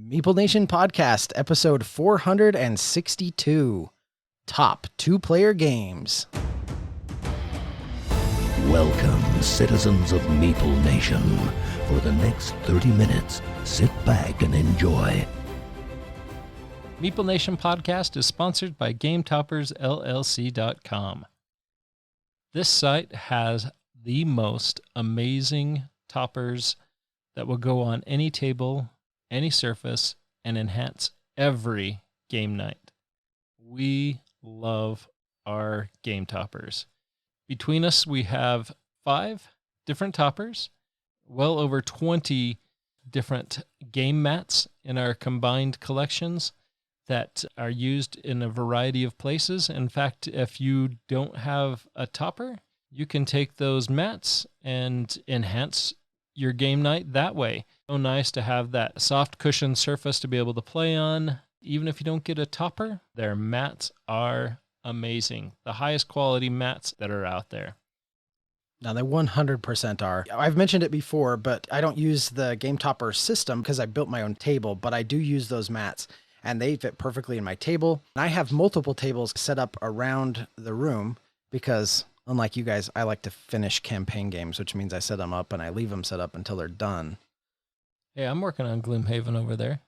Meeple Nation Podcast, episode 462, Top Two-Player Games. Welcome, citizens of Meeple Nation. For the next 30 minutes, sit back and enjoy. Meeple Nation Podcast is sponsored by GameToppersLLC.com. This site has the most amazing toppers that will go on any table, any surface, and enhance every game night. We love our game toppers. Between us, we have 5 different toppers, well over 20 different game mats in our combined collections that are used in a variety of places. In fact, if you don't have a topper, you can take those mats and enhance your game night that way. So nice to have that soft cushion surface to be able to play on. Even if you don't get a topper, their mats are amazing. The highest quality mats that are out there. Now, they 100% are. I've mentioned it before, but I don't use the Game Topper system because I built my own table, but I do use those mats, and they fit perfectly in my table. I have multiple tables set up around the room because, unlike you guys, I like to finish campaign games, which means I set them up and I leave them set up until they're done. Hey, I'm working on Gloomhaven over there.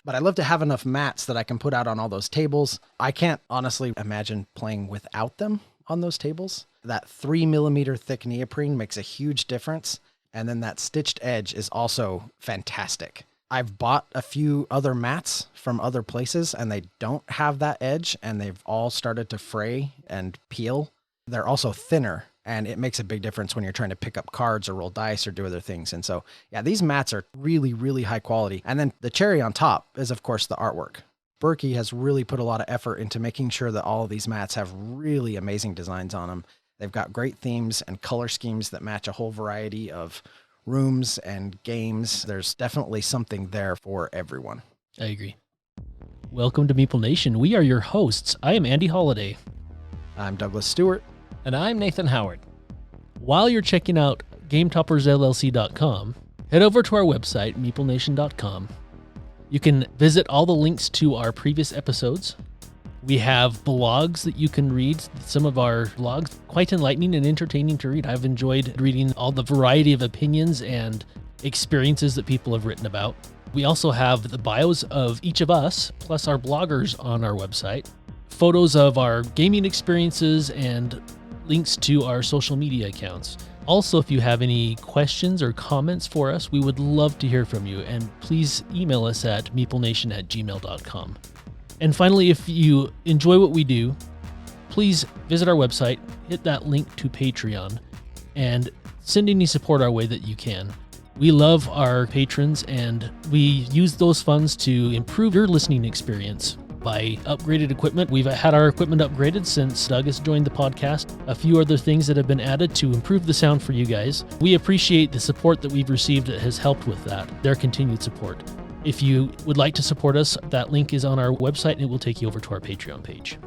But I love to have enough mats that I can put out on all those tables. I can't honestly imagine playing without them on those tables. That 3mm thick neoprene makes a huge difference. And then that stitched edge is also fantastic. I've bought a few other mats from other places and they don't have that edge and they've all started to fray and peel. They're also thinner, and it makes a big difference when you're trying to pick up cards or roll dice or do other things. And so, yeah, these mats are really, really high quality. And then the cherry on top is, of course, the artwork. Berkey has really put a lot of effort into making sure that all of these mats have really amazing designs on them. They've got great themes and color schemes that match a whole variety of rooms and games. There's definitely something there for everyone. I agree. Welcome to Meeple Nation. We are your hosts. I am Andy Holliday. I'm Douglas Stewart. And I'm Nathan Howard. While you're checking out GameToppersLLC.com, head over to our website, MeepleNation.com. You can visit all the links to our previous episodes. We have blogs that you can read. Some of our blogs, quite enlightening and entertaining to read. I've enjoyed reading all the variety of opinions and experiences that people have written about. We also have the bios of each of us, plus our bloggers on our website, photos of our gaming experiences, and links to our social media accounts. Also, if you have any questions or comments for us, we would love to hear from you, and please email us at meeplenation@gmail.com. And finally, if you enjoy what we do, please visit our website, hit that link to Patreon, and send any support our way that you can. We love our patrons, and we use those funds to improve your listening experience by upgraded equipment. We've had our equipment upgraded since Doug has joined the podcast. A few other things that have been added to improve the sound for you guys. We appreciate the support that we've received that has helped with that, their continued support. If you would like to support us, that link is on our website and it will take you over to our Patreon page.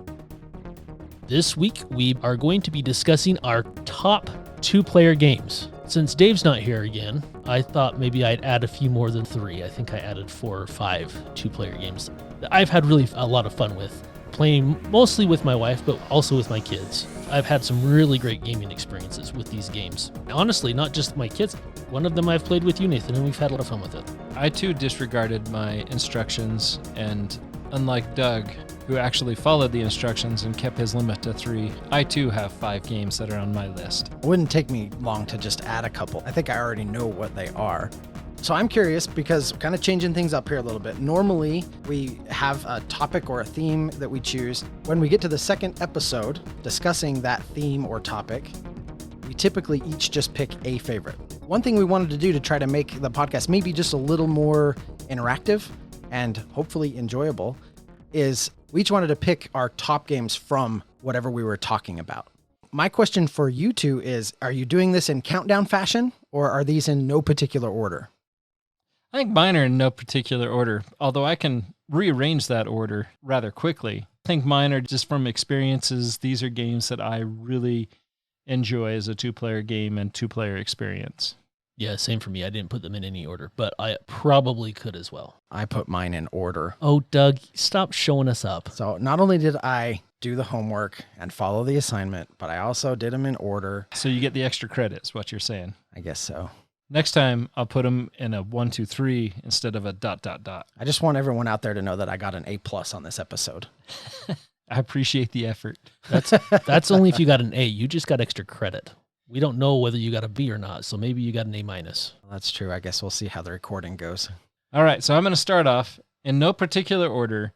This week, we are going to be discussing our top 2-player games. Since Dave's not here again, I thought maybe I'd add a few more than 3. I think I added 4 or 5 2-player games that I've had really a lot of fun with, playing mostly with my wife, but also with my kids. I've had some really great gaming experiences with these games. Honestly, not just my kids. One of them I've played with you, Nathan, and we've had a lot of fun with it. I too disregarded my instructions, and unlike Doug, who actually followed the instructions and kept his limit to 3, I too have 5 games that are on my list. It wouldn't take me long to just add a couple. I think I already know what they are. So I'm curious because kind of changing things up here a little bit. Normally, we have a topic or a theme that we choose. When we get to the second episode discussing that theme or topic, we typically each just pick a favorite. One thing we wanted to do to try to make the podcast maybe just a little more interactive and hopefully enjoyable is we each wanted to pick our top games from whatever we were talking about. My question for you two is, are you doing this in countdown fashion or are these in no particular order? I think mine are in no particular order, although I can rearrange that order rather quickly. I think mine are just from experiences. These are games that I really enjoy as a 2-player game and 2-player experience. Yeah, same for me. I didn't put them in any order, but I probably could as well. I put mine in order. Oh, Doug, stop showing us up. So not only did I do the homework and follow the assignment, but I also did them in order. So you get the extra credits, what you're saying. I guess so. Next time, I'll put them in a 1, 2, 3 instead of a ... I just want everyone out there to know that I got an A+ on this episode. I appreciate the effort. That's only if you got an A. You just got extra credit. We don't know whether you got a B or not, so maybe you got an A-. Well, that's true. I guess we'll see how the recording goes. All right, so I'm going to start off in no particular order.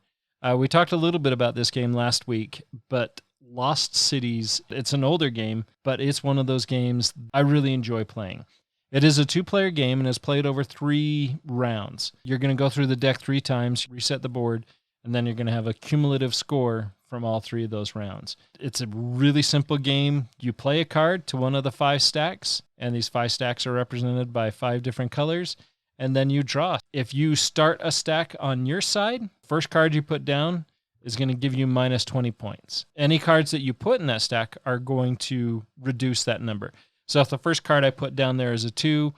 We talked a little bit about this game last week, but Lost Cities, it's an older game, but it's one of those games I really enjoy playing. It is a 2-player game and is played over 3 rounds. You're going to go through the deck 3 times, reset the board, and then you're going to have a cumulative score from all 3 of those rounds. It's a really simple game. You play a card to one of the 5 stacks, and these 5 stacks are represented by 5 different colors, and then you draw. If you start a stack on your side, first card you put down is going to give you minus 20 points. Any cards that you put in that stack are going to reduce that number. So if the first card I put down there is a 2,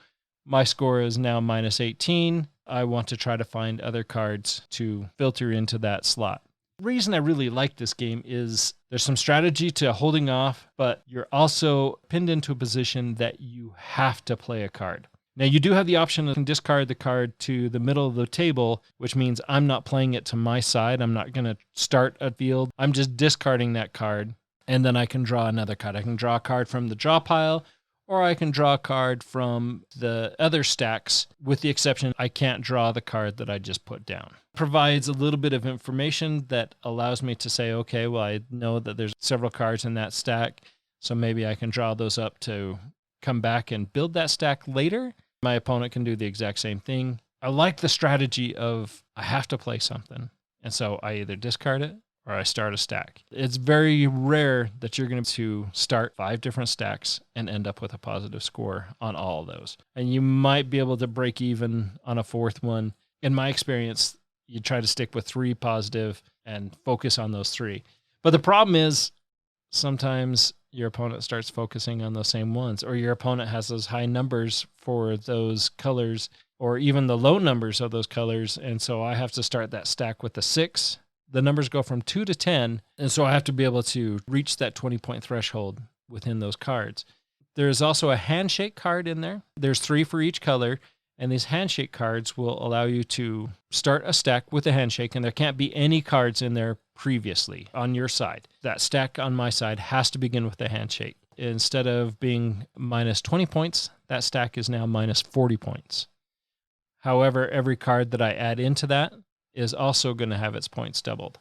my score is now minus 18. I want to try to find other cards to filter into that slot. The reason I really like this game is there's some strategy to holding off, but you're also pinned into a position that you have to play a card. Now, you do have the option to discard the card to the middle of the table, which means I'm not playing it to my side. I'm not going to start a field. I'm just discarding that card, and then I can draw another card. I can draw a card from the draw pile, or I can draw a card from the other stacks, with the exception I can't draw the card that I just put down. Provides a little bit of information that allows me to say, okay, well, I know that there's several cards in that stack, so maybe I can draw those up to come back and build that stack later. My opponent can do the exact same thing. I like the strategy of I have to play something, and so I either discard it or I start a stack. It's very rare that you're going to start 5 different stacks and end up with a positive score on all of those. And you might be able to break even on a 4th one. In my experience, you try to stick with 3 positive and focus on those 3. But the problem is sometimes your opponent starts focusing on those same ones, or your opponent has those high numbers for those colors, or even the low numbers of those colors. And so I have to start that stack with a 6. The numbers go from 2 to 10, and so I have to be able to reach that 20-point threshold within those cards. There's also a handshake card in there. There's 3 for each color, and these handshake cards will allow you to start a stack with a handshake, and there can't be any cards in there previously on your side. That stack on my side has to begin with a handshake. Instead of being minus 20 points, that stack is now minus 40 points. However, every card that I add into that is also going to have its points doubled.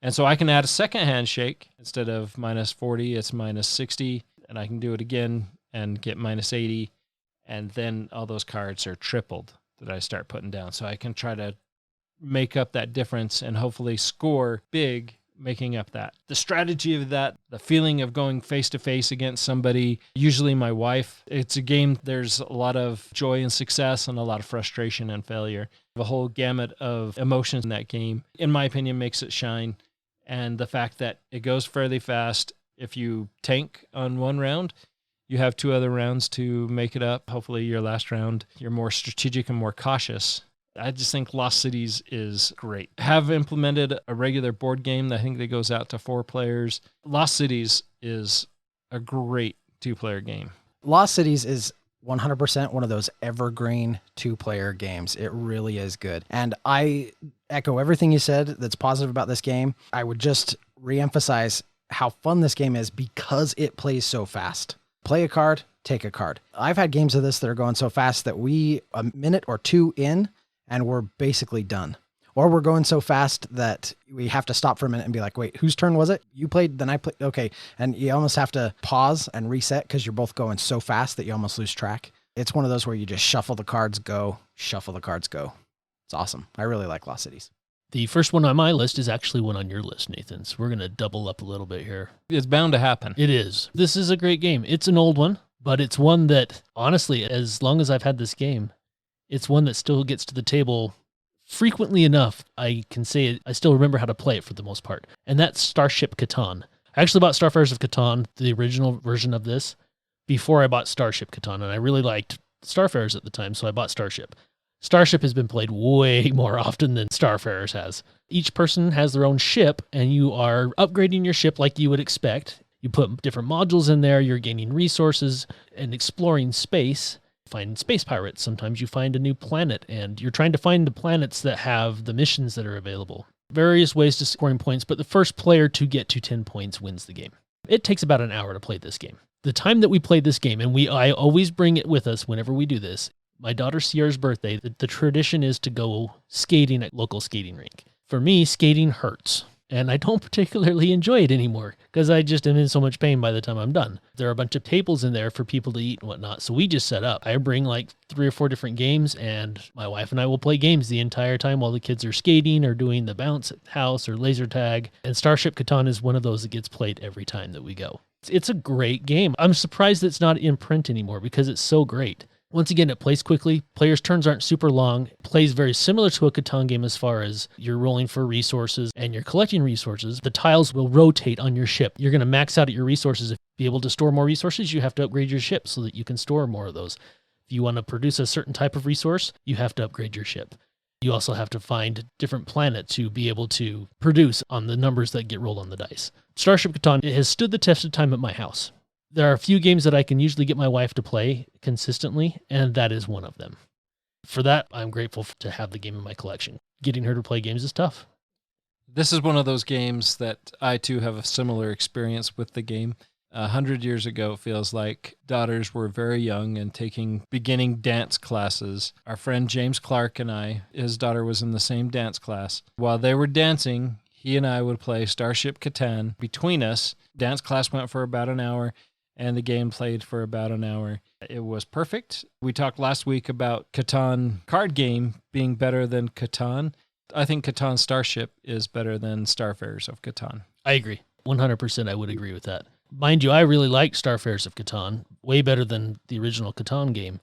And so I can add a second handshake. Instead of minus 40, it's minus 60, and I can do it again and get minus 80, and then all those cards are tripled that I start putting down. So I can try to make up that difference and hopefully score big, making up that. The strategy of that, the feeling of going face-to-face against somebody, usually my wife, it's a game, there's a lot of joy and success and a lot of frustration and failure. The whole gamut of emotions in that game, in my opinion, makes it shine. And the fact that it goes fairly fast. If you tank on one round, you have 2 other rounds to make it up. Hopefully your last round, you're more strategic and more cautious. I just think Lost Cities is great. Have implemented a regular board game that I think that goes out to 4 players. Lost Cities is a great 2-player game. Lost Cities is 100% one of those evergreen 2-player games. It really is good. And I echo everything you said that's positive about this game. I would just reemphasize how fun this game is because it plays so fast. Play a card, take a card. I've had games of this that are going so fast that a minute or 2 in, and we're basically done. Or we're going so fast that we have to stop for a minute and be like, wait, whose turn was it? You played, then I played. Okay. And you almost have to pause and reset because you're both going so fast that you almost lose track. It's one of those where you just shuffle the cards, go, shuffle the cards, go. It's awesome. I really like Lost Cities. The first one on my list is actually one on your list, Nathan. So we're going to double up a little bit here. It's bound to happen. It is. This is a great game. It's an old one, but it's one that, honestly, as long as I've had this game, it's one that still gets to the table frequently enough. I can say I still remember how to play it for the most part. And that's Starship Catan. I actually bought Starfarers of Catan, the original version of this, before I bought Starship Catan. And I really liked Starfarers at the time, so I bought Starship. Starship has been played way more often than Starfarers has. Each person has their own ship, and you are upgrading your ship like you would expect. You put different modules in there, you're gaining resources and exploring space. Find space pirates. Sometimes you find a new planet, and you're trying to find the planets that have the missions that are available. Various ways to scoring points, but the first player to get to 10 points wins the game. It takes about an hour to play this game. The time that we play this game, and I always bring it with us whenever we do this, my daughter Sierra's birthday, the tradition is to go skating at local skating rink. For me, skating hurts, and I don't particularly enjoy it anymore because I just am in so much pain by the time I'm done. There are a bunch of tables in there for people to eat and whatnot, so we just set up. I bring like 3 or 4 different games, and my wife and I will play games the entire time while the kids are skating or doing the bounce house or laser tag, and Starship Catan is one of those that gets played every time that we go. It's a great game. I'm surprised it's not in print anymore because it's so great. Once again, it plays quickly. Players' turns aren't super long. It plays very similar to a Catan game as far as you're rolling for resources and you're collecting resources. The tiles will rotate on your ship. You're going to max out at your resources. If you be able to store more resources, you have to upgrade your ship so that you can store more of those. If you want to produce a certain type of resource, you have to upgrade your ship. You also have to find different planets to be able to produce on the numbers that get rolled on the dice. Starship Catan has stood the test of time at my house. There are a few games that I can usually get my wife to play consistently, and that is one of them. For that, I'm grateful to have the game in my collection. Getting her to play games is tough. This is one of those games that I too have a similar experience with the game. 100 years ago, it feels like daughters were very young and taking beginning dance classes. Our friend James Clark and I, his daughter was in the same dance class. While they were dancing, he and I would play Starship Catan between us. Dance class went for about an hour, and the game played for about an hour. It was perfect. We talked last week about Catan card game being better than Catan. I think Catan Starship is better than Starfarers of Catan. I agree. 100% I would agree with that. Mind you, I really like Starfarers of Catan, way better than the original Catan game,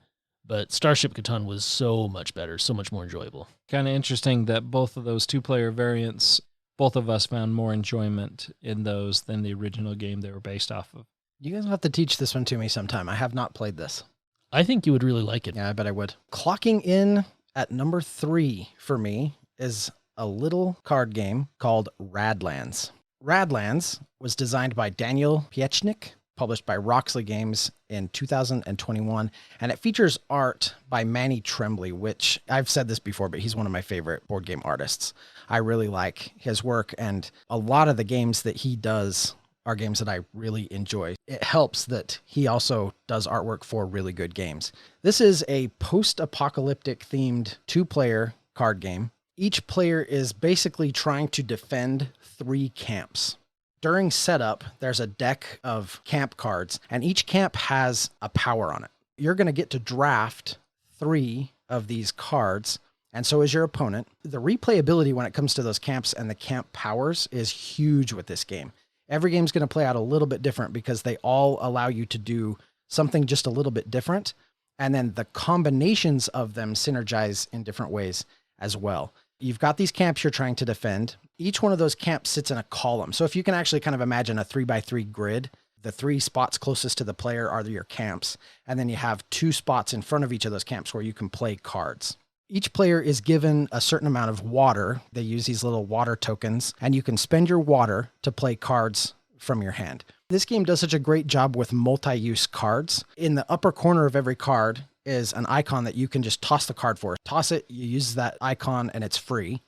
but Starship Catan was so much better, so much more enjoyable. Kind of interesting that both of those 2-player variants, both of us found more enjoyment in those than the original game they were based off of. You guys will have to teach this one to me sometime. I have not played this. I think you would really like it. Yeah, I bet I would. Clocking in at number 3 for me is a little card game called Radlands. Radlands was designed by Daniel Piechnik, published by Roxley Games in 2021, and it features art by Manny Tremblay, which I've said this before, but he's one of my favorite board game artists. I really like his work, and a lot of the games that he does are games that I really enjoy. It helps that he also does artwork for really good games. This is a post-apocalyptic themed 2-player card game. Each player is basically trying to defend 3 camps. During setup, there's a deck of camp cards, and each camp has a power on it. You're going to get to draft 3 of these cards, and so is your opponent. The replayability when it comes to those camps and the camp powers is huge with this game. Every game's going to play out a little bit different because they all allow you to do something just a little bit different. And then the combinations of them synergize in different ways as well. You've got these camps you're trying to defend. Each one of those camps sits in a column. So if you can actually kind of imagine a 3x3 grid, the 3 spots closest to the player are your camps. And then you have 2 spots in front of each of those camps where you can play cards. Each player is given a certain amount of water. They use these little water tokens, and you can spend your water to play cards from your hand. This game does such a great job with multi-use cards. In the upper corner of every card is an icon that you can just toss the card for. Toss it, you use that icon, and it's free.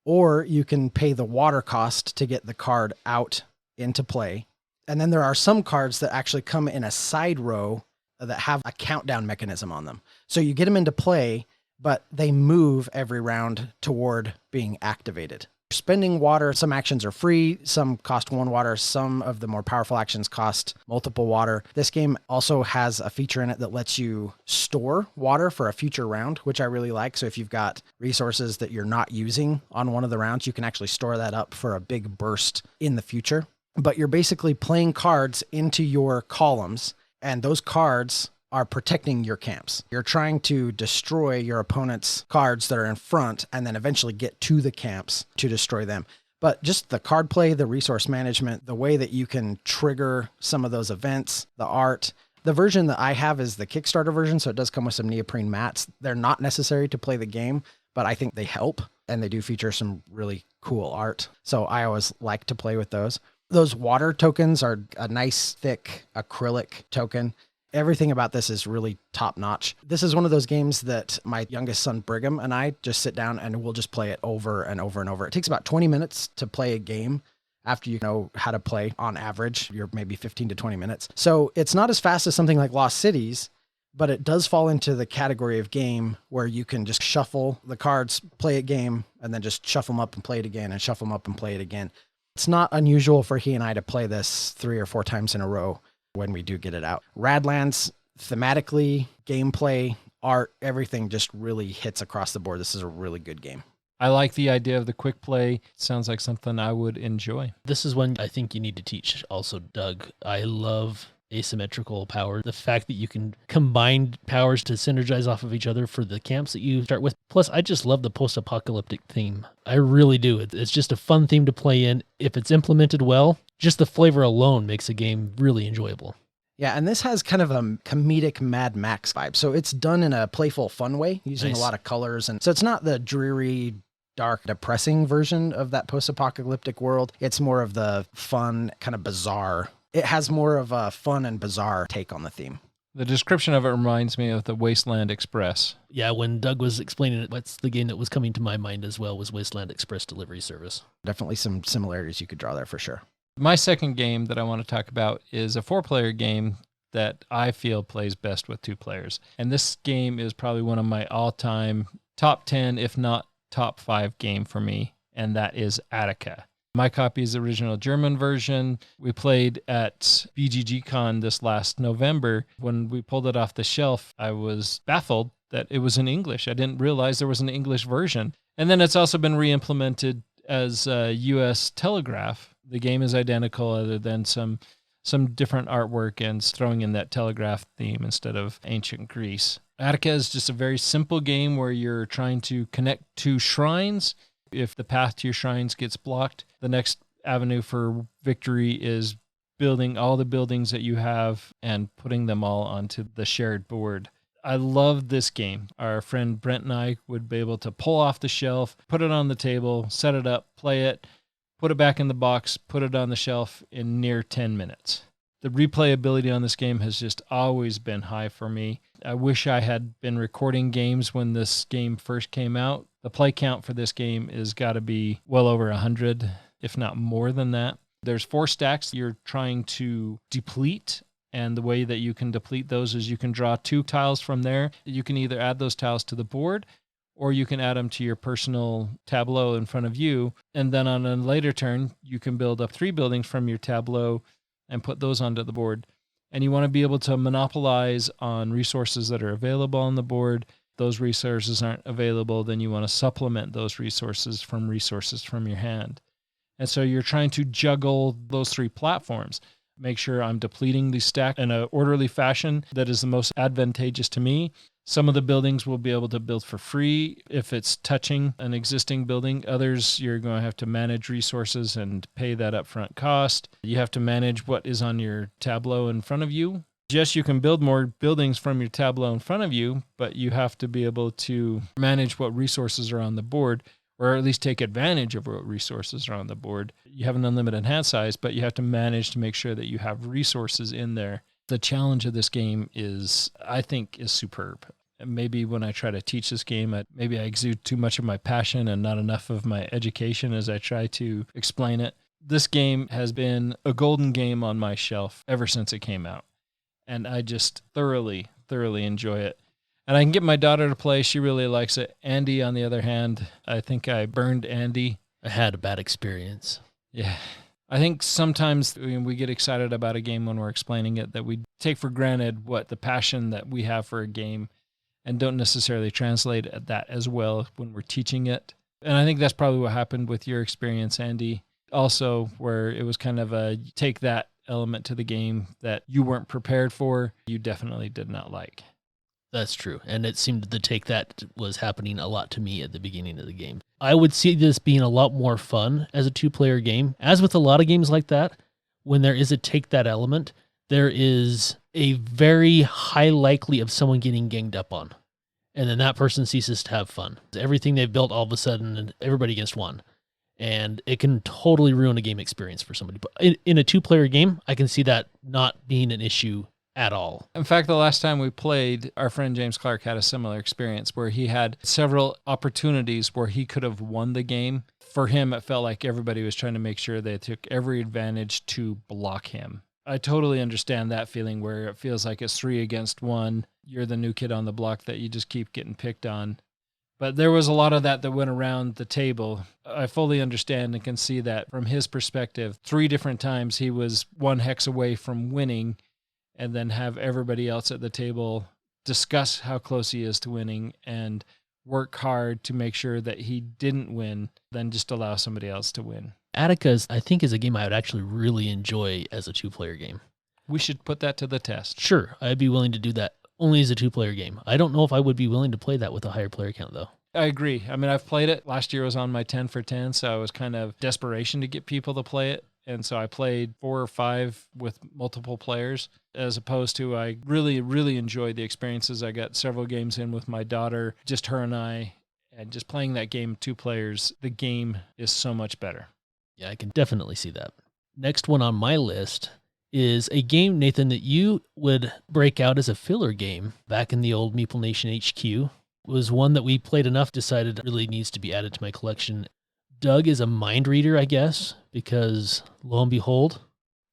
Or you can pay the water cost to get the card out into play. And then there are some cards that actually come in a side row that have a countdown mechanism on them. So you get them into play, but they move every round toward being activated. Spending water, some actions are free, some cost 1 water, some of the more powerful actions cost multiple water. This game also has a feature in it that lets you store water for a future round, which I really like. So if you've got resources that you're not using on one of the rounds, you can actually store that up for a big burst in the future. But you're basically playing cards into your columns, and those cards are protecting your camps. You're trying to destroy your opponent's cards that are in front and then eventually get to the camps to destroy them. But just the card play, the resource management, the way that you can trigger some of those events, the art, The version that I have is the Kickstarter version, so it does come with some neoprene mats. They're not necessary to play the game, but I think they help, and they do feature some really cool art. So I always like to play with those. Those water tokens are a nice, thick acrylic token. Everything about this is really top notch. This is one of those games that my youngest son, Brigham, and I just sit down and we'll just play it over and over and over. It takes about 20 minutes to play a game. After you know how to play, on average, you're maybe 15 to 20 minutes. So it's not as fast as something like Lost Cities, but it does fall into the category of game where you can just shuffle the cards, play a game, and then just shuffle them up and play it again and shuffle them up and play it again. It's not unusual for he and I to play this 3 or 4 times in a row when we do get it out. Radlands, thematically, gameplay, art, everything just really hits across the board. This is a really good game. I like the idea of the quick play. Sounds like something I would enjoy. This is one I think you need to teach also, Doug. I love asymmetrical power. The fact that you can combine powers to synergize off of each other for the camps that you start with. Plus, I just love the post-apocalyptic theme. I really do. It's just a fun theme to play in. If it's implemented well, just the flavor alone makes a game really enjoyable. Yeah, and this has kind of a comedic Mad Max vibe. So it's done in a playful, fun way, using a lot of colors. And so it's not the dreary, dark, depressing version of that post-apocalyptic world. It's more of the fun, kind of bizarre. It has more of a fun and bizarre take on the theme. The description of it reminds me of the Wasteland Express. Yeah, when Doug was explaining it, what's the game that was coming to my mind as well was Wasteland Express Delivery Service. Definitely some similarities you could draw there for sure. My second game that I want to talk about is a 4-player game that I feel plays best with 2 players. And this game is probably one of my all-time top 10, if not top 5 game for me, and that is Attica. My copy is the original German version. We played at BGG Con this last November. When we pulled it off the shelf, I was baffled that it was in English. I didn't realize there was an English version. And then it's also been re-implemented as US Telegraph. The game is identical other than some different artwork and throwing in that Telegraph theme instead of ancient Greece. Attica is just a very simple game where you're trying to connect 2 shrines. If the path to your shrines gets blocked, the next avenue for victory is building all the buildings that you have and putting them all onto the shared board. I love this game. Our friend Brent and I would be able to pull off the shelf, put it on the table, set it up, play it, put it back in the box, put it on the shelf in near 10 minutes. The replayability on this game has just always been high for me. I wish I had been recording games when this game first came out. The play count for this game is got to be well over 100, if not more than that. There's 4 stacks you're trying to deplete, and the way that you can deplete those is you can draw 2 tiles from there. You can either add those tiles to the board, or you can add them to your personal tableau in front of you. And then on a later turn, you can build up 3 buildings from your tableau and put those onto the board. And you want to be able to monopolize on resources that are available on the board. Those resources aren't available, then you want to supplement those resources from your hand. And so you're trying to juggle those 3 platforms. Make sure I'm depleting the stack in an orderly fashion that is the most advantageous to me. Some of the buildings will be able to build for free if it's touching an existing building. Others, you're going to have to manage resources and pay that upfront cost. You have to manage what is on your tableau in front of you. Yes, you can build more buildings from your tableau in front of you, but you have to be able to manage what resources are on the board, or at least take advantage of what resources are on the board. You have an unlimited hand size, but you have to manage to make sure that you have resources in there. The challenge of this game is superb. Maybe when I try to teach this game, maybe I exude too much of my passion and not enough of my education as I try to explain it. This game has been a golden game on my shelf ever since it came out. And I just thoroughly enjoy it. And I can get my daughter to play. She really likes it. Andy, on the other hand, I think I burned Andy. I had a bad experience. Yeah. I think sometimes we get excited about a game when we're explaining it, that we take for granted what the passion that we have for a game and don't necessarily translate that as well when we're teaching it. And I think that's probably what happened with your experience, Andy. Also, where it was kind of a take that element to the game that you weren't prepared for, you definitely did not like. That's true. And it seemed the take that was happening a lot to me at the beginning of the game. I would see this being a lot more fun as a 2-player game. As with a lot of games like that, when there is a take that element, there is a very high likely of someone getting ganged up on. And then that person ceases to have fun. Everything they've built all of a sudden, and everybody against one. And it can totally ruin a game experience for somebody. But in a 2-player game, I can see that not being an issue at all. In fact, the last time we played, our friend James Clark had a similar experience where he had several opportunities where he could have won the game. For him, it felt like everybody was trying to make sure they took every advantage to block him. I totally understand that feeling where it feels like it's 3 against 1. You're the new kid on the block that you just keep getting picked on. But there was a lot of that went around the table. I fully understand and can see that from his perspective. 3 different times he was 1 hex away from winning, and then have everybody else at the table discuss how close he is to winning and work hard to make sure that he didn't win, then just allow somebody else to win. Attica, I think, is a game I would actually really enjoy as a 2-player game. We should put that to the test. Sure, I'd be willing to do that only as a 2-player game. I don't know if I would be willing to play that with a higher player count, though. I agree. I mean, I've played it. Last year was on my 10 for 10, so I was kind of desperation to get people to play it. And so I played 4 or 5 with multiple players, as opposed to I really, really enjoyed the experiences. I got several games in with my daughter, just her and I, and just playing that game 2 players, the game is so much better. Yeah, I can definitely see that. Next one on my list is a game, Nathan, that you would break out as a filler game back in the old Meeple Nation HQ. It was one that we played enough, decided really needs to be added to my collection. Doug is a mind reader, I guess, because lo and behold,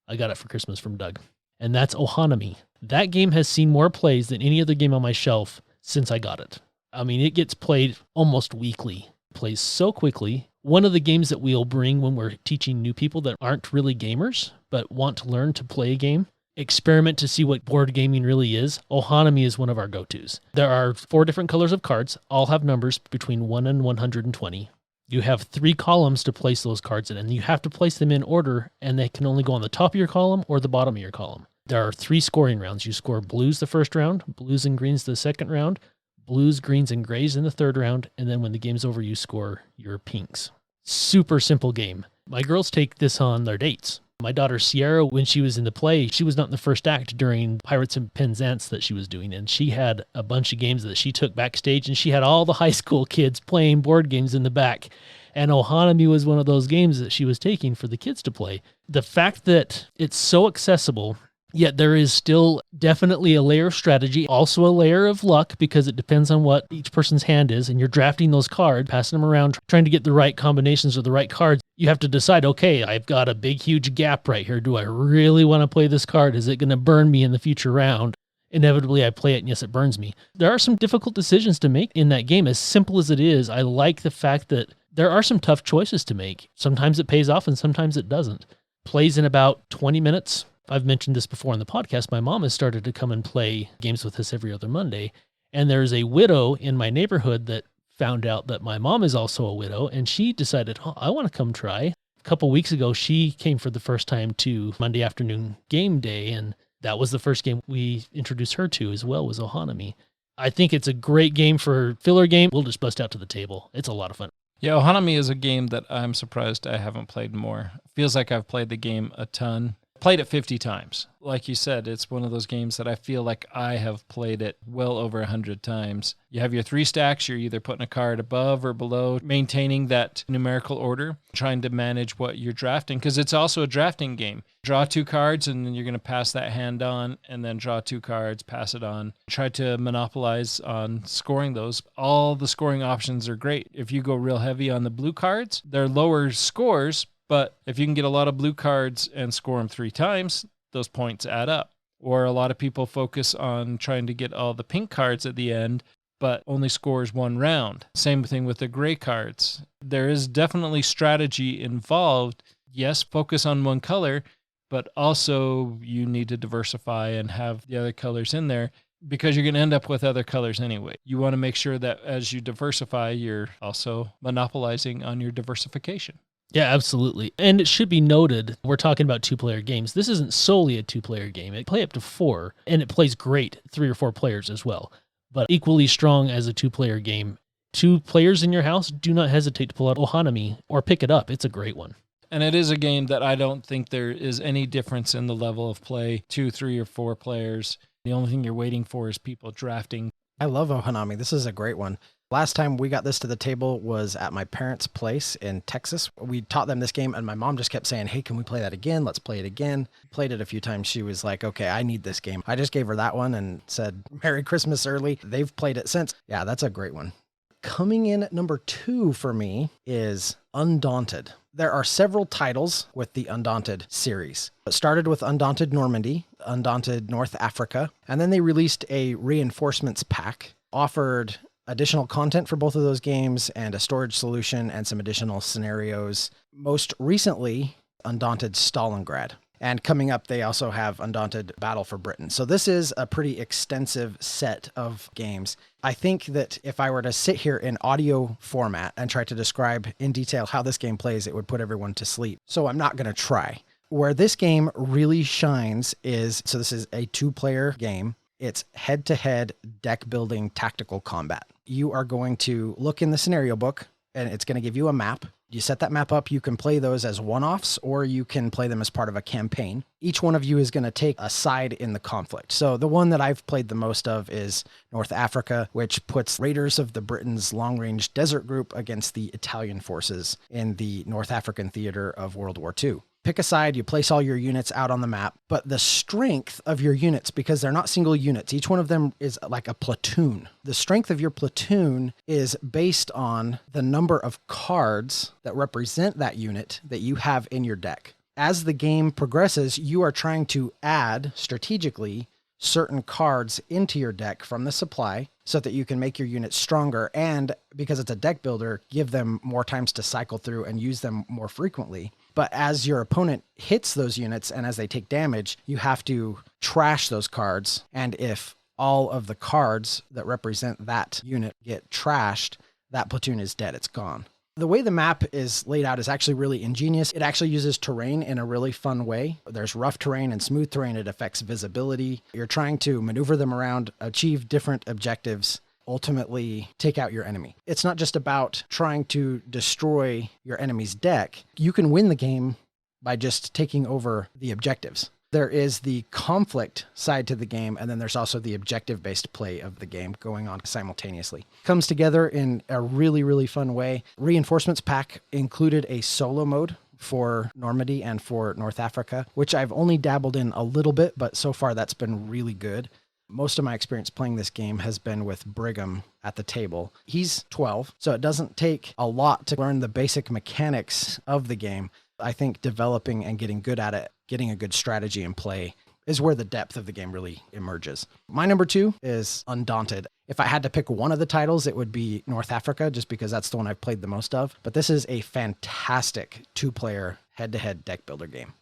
I got it for Christmas from Doug. And that's Ohanami. That game has seen more plays than any other game on my shelf since I got it. I mean, it gets played almost weekly. It plays so quickly. One of the games that we'll bring when we're teaching new people that aren't really gamers, but want to learn to play a game, experiment to see what board gaming really is, Ohanami is one of our go-tos. There are 4 different colors of cards, all have numbers between 1 and 120. You have 3 columns to place those cards in, and you have to place them in order, and they can only go on the top of your column or the bottom of your column. There are 3 scoring rounds. You score blues the first round, blues and greens the second round, blues, greens, and grays in the third round, and then when the game's over, you score your pinks. Super simple game. My girls take this on their dates. My daughter Sierra, when she was in the play, she was not in the first act during Pirates and Penzance that she was doing, and she had a bunch of games that she took backstage, and she had all the high school kids playing board games in the back. And Ohanami was one of those games that she was taking for the kids to play. The fact that it's so accessible, yet there is still definitely a layer of strategy, also a layer of luck, because it depends on what each person's hand is, and you're drafting those cards, passing them around, trying to get the right combinations of the right cards. You have to decide, okay, I've got a big, huge gap right here. Do I really want to play this card? Is it going to burn me in the future round? Inevitably, I play it, and yes, it burns me. There are some difficult decisions to make in that game. As simple as it is, I like the fact that there are some tough choices to make. Sometimes it pays off, and sometimes it doesn't. Plays in about 20 minutes. I've mentioned this before in the podcast. My mom has started to come and play games with us every other Monday. And there's a widow in my neighborhood that found out that my mom is also a widow, and she decided, oh, I want to come try. A couple weeks ago, she came for the first time to Monday afternoon game day, and that was the first game we introduced her to as well, was Ohanami. I think it's a great game for filler game. We'll just bust out to the table. It's a lot of fun. Yeah, Ohanami is a game that I'm surprised I haven't played more. Feels like I've played the game a ton. Played it 50 times. Like you said, it's one of those games that I feel like I have played it well over 100 times. You have your 3 stacks. You're either putting a card above or below, maintaining that numerical order, trying to manage what you're drafting, because it's also a drafting game. Draw 2 cards, and then you're going to pass that hand on, and then draw 2 cards, pass it on. Try to monopolize on scoring those. All the scoring options are great. If you go real heavy on the blue cards, they're lower scores, but if you can get a lot of blue cards and score them 3 times, those points add up. Or a lot of people focus on trying to get all the pink cards at the end, but only scores 1 round. Same thing with the gray cards. There is definitely strategy involved. Yes, focus on one color, but also you need to diversify and have the other colors in there, because you're going to end up with other colors anyway. You want to make sure that as you diversify, you're also monopolizing on your diversification. Yeah, absolutely. And it should be noted, we're talking about 2-player games. This isn't solely a 2-player game. It play up to 4, and it plays great 3 or 4 players as well. But equally strong as a 2-player game. 2 players in your house, do not hesitate to pull out Ohanami or pick it up. It's a great one. And it is a game that I don't think there is any difference in the level of play, 2, 3, or 4 players. The only thing you're waiting for is people drafting. I love Ohanami. This is a great one. Last time we got this to the table was at my parents' place in Texas. We taught them this game, and my mom just kept saying, hey, can we play that again? Let's play it again. Played it a few times. She was like, okay, I need this game. I just gave her that one and said, Merry Christmas early. They've played it since. Yeah, that's a great one. Coming in at number 2 for me is Undaunted. There are several titles with the Undaunted series. It started with Undaunted Normandy, Undaunted North Africa, and then they released a reinforcements pack, offered additional content for both of those games and a storage solution and some additional scenarios. Most recently, Undaunted Stalingrad. And coming up, they also have Undaunted Battle for Britain. So this is a pretty extensive set of games. I think that if I were to sit here in audio format and try to describe in detail how this game plays, it would put everyone to sleep. So I'm not going to try. Where this game really shines is, so this is a 2-player game. It's head-to-head deck building tactical combat. You are going to look in the scenario book and it's going to give you a map. You set that map up, you can play those as one-offs or you can play them as part of a campaign. Each one of you is going to take a side in the conflict. So the one that I've played the most of is North Africa, which puts Raiders of the Britain's long-range desert group against the Italian forces in the North African theater of World War II. Pick a side, you place all your units out on the map, but the strength of your units, because they're not single units, each one of them is like a platoon. The strength of your platoon is based on the number of cards that represent that unit that you have in your deck. As the game progresses, you are trying to add strategically certain cards into your deck from the supply so that you can make your units stronger. And because it's a deck builder, give them more times to cycle through and use them more frequently. But as your opponent hits those units and as they take damage, you have to trash those cards. And if all of the cards that represent that unit get trashed, that platoon is dead. It's gone. The way the map is laid out is actually really ingenious. It actually uses terrain in a really fun way. There's rough terrain and smooth terrain. It affects visibility. You're trying to maneuver them around, achieve different objectives, ultimately take out your enemy. It's not just about trying to destroy your enemy's deck. You can win the game by just taking over the objectives. There is the conflict side to the game, and then there's also the objective-based play of the game going on simultaneously. Comes together in a really, really fun way. Reinforcements pack included a solo mode for Normandy and for North Africa, which I've only dabbled in a little bit, but so far that's been really good. Most of my experience playing this game has been with Brigham at the table. He's 12, so it doesn't take a lot to learn the basic mechanics of the game. I think developing and getting good at it, getting a good strategy in play is where the depth of the game really emerges. My number 2 is Undaunted. If I had to pick one of the titles, it would be North Africa, just because that's the one I've played the most of. But this is a fantastic 2-player head-to-head deck builder game.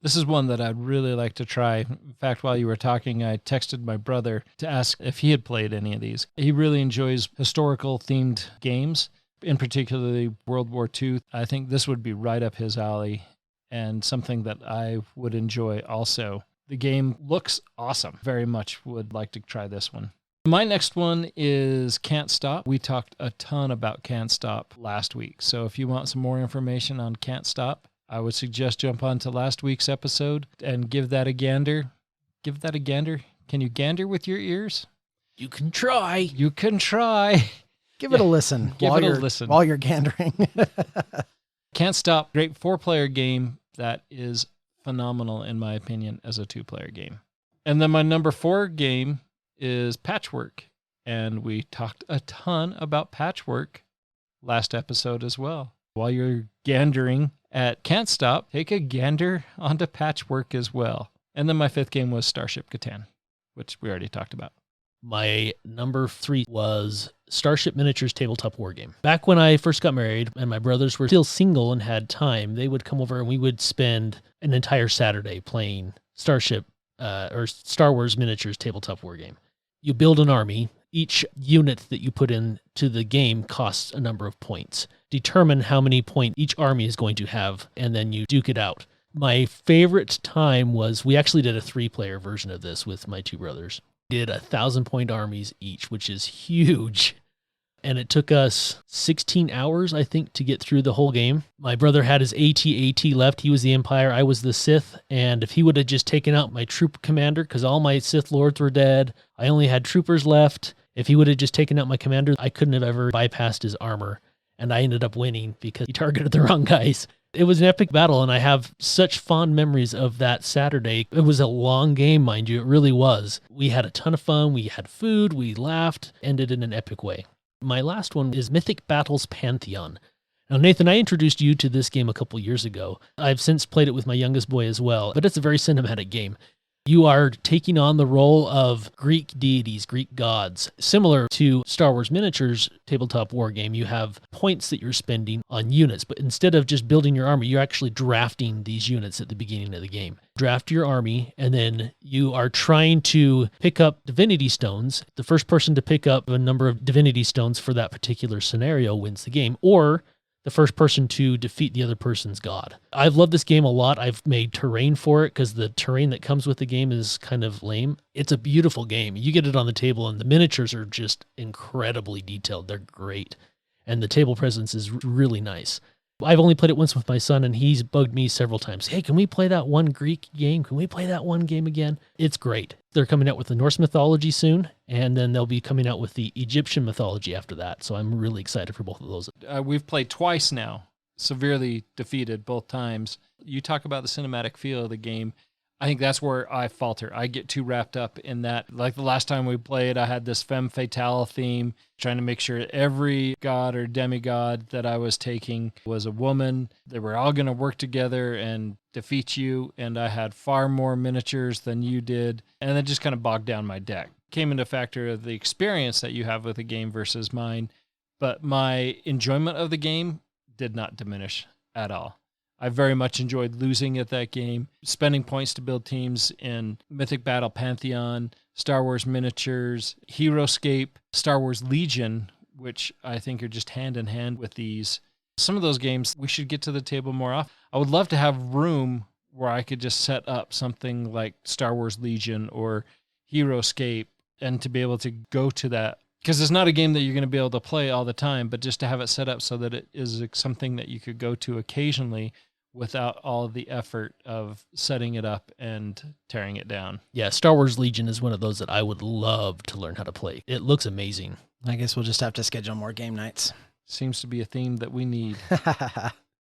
This is one that I'd really like to try. In fact, while you were talking, I texted my brother to ask if he had played any of these. He really enjoys historical themed games, in particularly World War II. I think this would be right up his alley and something that I would enjoy also. The game looks awesome. Very much would like to try this one. My next one is Can't Stop. We talked a ton about Can't Stop last week. So if you want some more information on Can't Stop, I would suggest jump on to last week's episode and give that a gander. Give that a gander. Can you gander with your ears? You can try. You can try. Give it a listen. Give it a listen. While you're gandering. Can't Stop. Great 4-player game that is phenomenal, in my opinion, as a 2-player game. And then my number 4 game is Patchwork. And we talked a ton about Patchwork last episode as well. While you're gandering at Can't Stop, take a gander onto Patchwork as well. And then my 5th game was Starship Catan, which we already talked about. My number 3 was Starship Miniatures Tabletop War Game. Back when I first got married and my brothers were still single and had time, they would come over and we would spend an entire Saturday playing Starship or Star Wars Miniatures Tabletop War Game. You build an army. Each unit that you put into the game costs a number of points. Determine how many points each army is going to have, and then you duke it out. My favorite time was, we actually did a 3-player version of this with my 2 brothers. Did 1,000-point armies each, which is huge. And it took us 16 hours, I think, to get through the whole game. My brother had his AT-AT left. He was the Empire. I was the Sith. And if he would have just taken out my troop commander, because all my Sith lords were dead, I only had troopers left. If he would have just taken out my commander, I couldn't have ever bypassed his armor. And I ended up winning because he targeted the wrong guys. It was an epic battle, and I have such fond memories of that Saturday. It was a long game, mind you. It really was. We had a ton of fun. We had food. We laughed. Ended in an epic way. My last one is Mythic Battles Pantheon. Now, Nathan, I introduced you to this game a couple years ago. I've since played it with my youngest boy as well, but it's a very cinematic game. You are taking on the role of Greek deities, Greek gods. Similar to Star Wars Miniatures tabletop war game, you have points that you're spending on units, but instead of just building your army, you're actually drafting these units at the beginning of the game. Draft your army, and then you are trying to pick up divinity stones. The first person to pick up a number of divinity stones for that particular scenario wins the game, or the first person to defeat the other person's god. I've loved this game a lot. I've made terrain for it because the terrain that comes with the game is kind of lame. It's a beautiful game. You get it on the table and the miniatures are just incredibly detailed. They're great. And the table presence is really nice. I've only played it once with my son, and he's bugged me several times. Hey, can we play that one Greek game? Can we play that one game again? It's great. They're coming out with the Norse mythology soon, and then they'll be coming out with the Egyptian mythology after that. So I'm really excited for both of those. We've played twice now, severely defeated both times. You talk about the cinematic feel of the game. I think that's where I falter. I get too wrapped up in that. Like the last time we played, I had this femme fatale theme, trying to make sure every god or demigod that I was taking was a woman. They were all going to work together and defeat you, and I had far more miniatures than you did, and that just kind of bogged down my deck. Came into factor of the experience that you have with the game versus mine, but my enjoyment of the game did not diminish at all. I very much enjoyed losing at that game, spending points to build teams in Mythic Battle Pantheon, Star Wars Miniatures, Heroescape, Star Wars Legion, which I think are just hand in hand with these. Some of those games we should get to the table more often. I would love to have room where I could just set up something like Star Wars Legion or Heroescape and to be able to go to that. Because it's not a game that you're going to be able to play all the time, but just to have it set up so that it is something that you could go to occasionally without all of the effort of setting it up and tearing it down. Yeah, Star Wars Legion is one of those that I would love to learn how to play. It looks amazing. I guess we'll just have to schedule more game nights. Seems to be a theme that we need.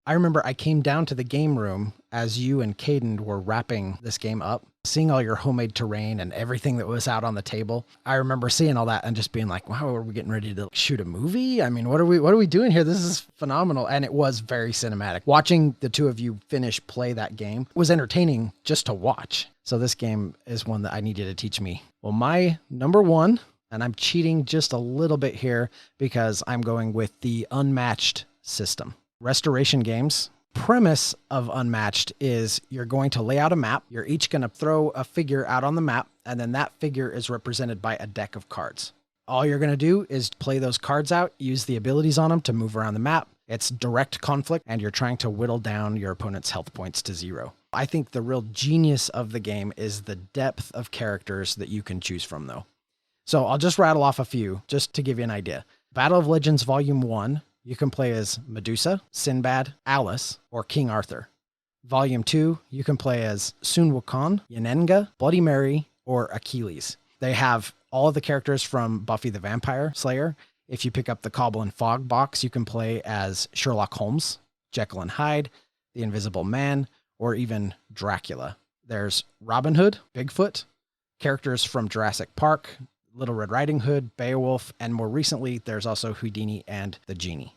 I remember I came down to the game room as you and Caden were wrapping this game up, seeing all your homemade terrain and everything that was out on the table. I remember seeing all that and just being like, wow, are we getting ready to shoot a movie? I mean, what are we doing here? This is phenomenal. And it was very cinematic. Watching the two of you play that game was entertaining just to watch. So this game is one that I need you to teach me. Well, my number one, and I'm cheating just a little bit here because I'm going with the Unmatched system. Restoration games. Premise of Unmatched is you're going to lay out a map. You're each going to throw a figure out on the map, and then that figure is represented by a deck of cards. All you're going to do is play those cards out, use the abilities on them to move around the map. It's direct conflict, and you're trying to whittle down your opponent's health points to 0. I think the real genius of the game is the depth of characters that you can choose from, though. So I'll just rattle off a few just to give you an idea. Battle of Legends Volume 1. You can play as Medusa, Sinbad, Alice, or King Arthur. Volume 2, you can play as Sun Wukong, Yanenga, Bloody Mary, or Achilles. They have all of the characters from Buffy the Vampire Slayer. If you pick up the Cobble and Fog box, you can play as Sherlock Holmes, Jekyll and Hyde, the Invisible Man, or even Dracula. There's Robin Hood, Bigfoot, characters from Jurassic Park, Little Red Riding Hood, Beowulf, and more recently, there's also Houdini and the Genie.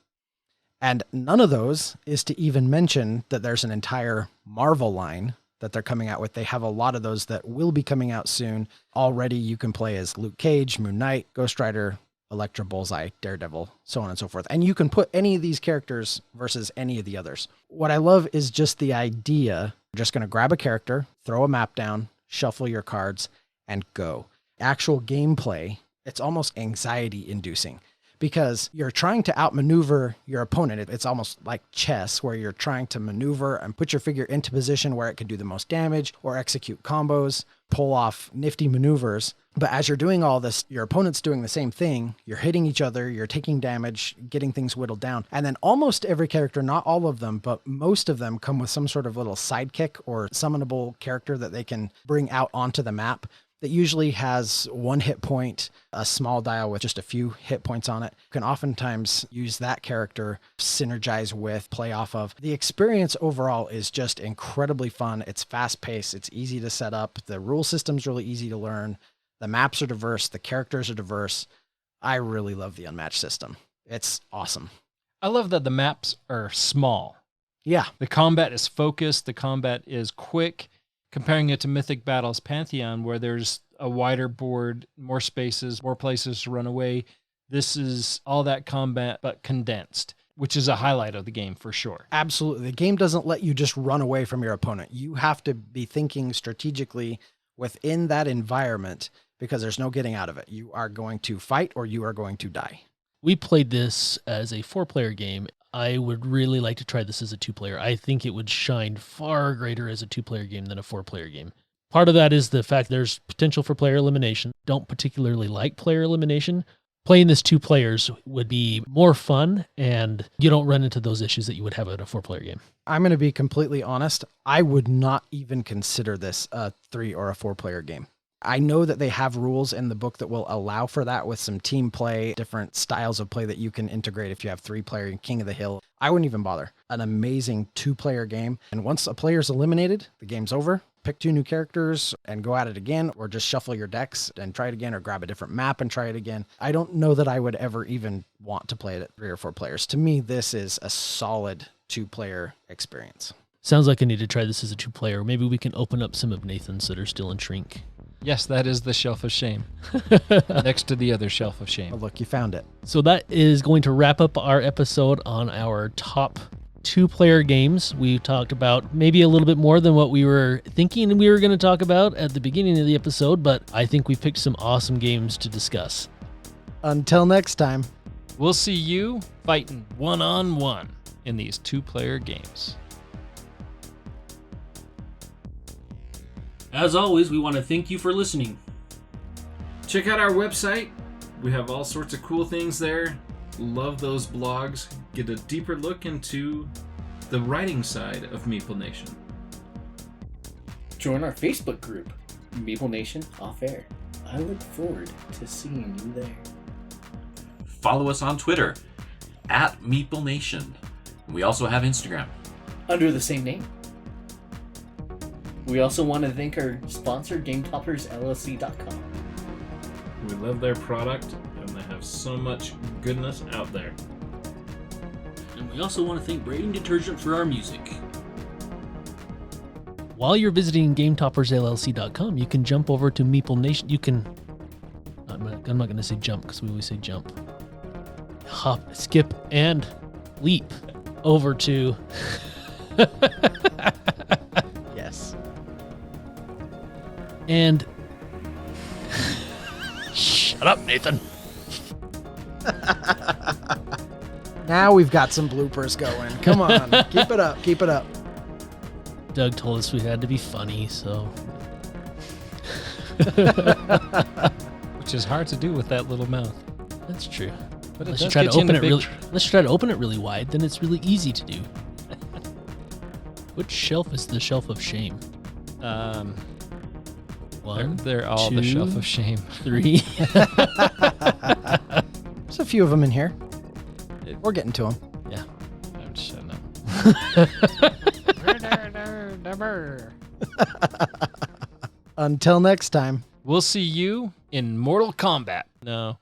And none of those is to even mention that there's an entire Marvel line that they're coming out with. They have a lot of those that will be coming out soon. Already you can play as Luke Cage, Moon Knight, Ghost Rider, Elektra, Bullseye, Daredevil, so on and so forth. And you can put any of these characters versus any of the others. What I love is just the idea. You're just going to grab a character, throw a map down, shuffle your cards, and go. Actual gameplay, it's almost anxiety inducing because you're trying to outmaneuver your opponent. It's almost like chess, where you're trying to maneuver and put your figure into position where it can do the most damage or execute combos, pull off nifty maneuvers. But as you're doing all this, your opponent's doing the same thing. You're hitting each other, you're taking damage, getting things whittled down. And then almost every character, not all of them, but most of them come with some sort of little sidekick or summonable character that they can bring out onto the map. That usually has 1 hit point, a small dial with just a few hit points on it. You can oftentimes use that character, synergize with, play off of. The experience overall is just incredibly fun. It's fast paced. It's easy to set up. The rule system's really easy to learn. The maps are diverse. The characters are diverse. I really love the Unmatched system. It's awesome. I love that the maps are small. Yeah. The combat is focused. The combat is quick. Comparing it to Mythic Battles Pantheon, where there's a wider board, more spaces, more places to run away. This is all that combat, but condensed, which is a highlight of the game for sure. Absolutely. The game doesn't let you just run away from your opponent. You have to be thinking strategically within that environment because there's no getting out of it. You are going to fight or you are going to die. We played this as a 4-player game. I would really like to try this as a 2-player. I think it would shine far greater as a 2-player game than a 4-player game. Part of that is the fact there's potential for player elimination. Don't particularly like player elimination. Playing this 2 players would be more fun, and you don't run into those issues that you would have at a 4-player game. I'm going to be completely honest. I would not even consider this a 3 or a 4-player game. I know that they have rules in the book that will allow for that with some team play, different styles of play that you can integrate if you have 3-player King of the Hill. I wouldn't even bother. An amazing 2-player game. And once a player's eliminated, the game's over. Pick 2 new characters and go at it again, or just shuffle your decks and try it again, or grab a different map and try it again. I don't know that I would ever even want to play it at 3 or 4 players. To me, this is a solid 2-player experience. Sounds like I need to try this as a 2-player. Maybe we can open up some of Nathan's that are still in shrink. Yes, that is the Shelf of Shame. Next to the other Shelf of Oh, Shame. look, you found it. So that is going to wrap up our episode on our top 2-player games. We talked about maybe a little bit more than what we were thinking we were going to talk about at the beginning of the episode, but I think we picked some awesome games to discuss. Until next time. We'll see you fighting one-on-one in these 2-player games. As always, we want to thank you for listening. Check out our website. We have all sorts of cool things there. Love those blogs. Get a deeper look into the writing side of Meeple Nation. Join our Facebook group, Meeple Nation Off Air. I look forward to seeing you there. Follow us on Twitter, @Meeple Nation. We also have Instagram. Under the same name. We also want to thank our sponsor, GameToppersLLC.com. We love their product, and they have so much goodness out there. And we also want to thank Braden Detergent for our music. While you're visiting GameToppersLLC.com, you can jump over to Meeple Nation. You can... I'm not going to say jump because we always say jump. Hop, skip, and leap over to... Yes. And... Shut up, Nathan. Now we've got some bloopers going. Come on. Keep it up. Keep it up. Doug told us we had to be funny, so... Which is hard to do with that little mouth. That's true. But Unless it you does try to get you open into it really, big unless you try to open it really wide, then it's really easy to do. Which shelf is the Shelf of Shame? One, they're all the two, Shelf of Shame. 3. There's a few of them in here. We're getting to them. Yeah. I'm shutting up. Until next time. We'll see you in Mortal Kombat. No.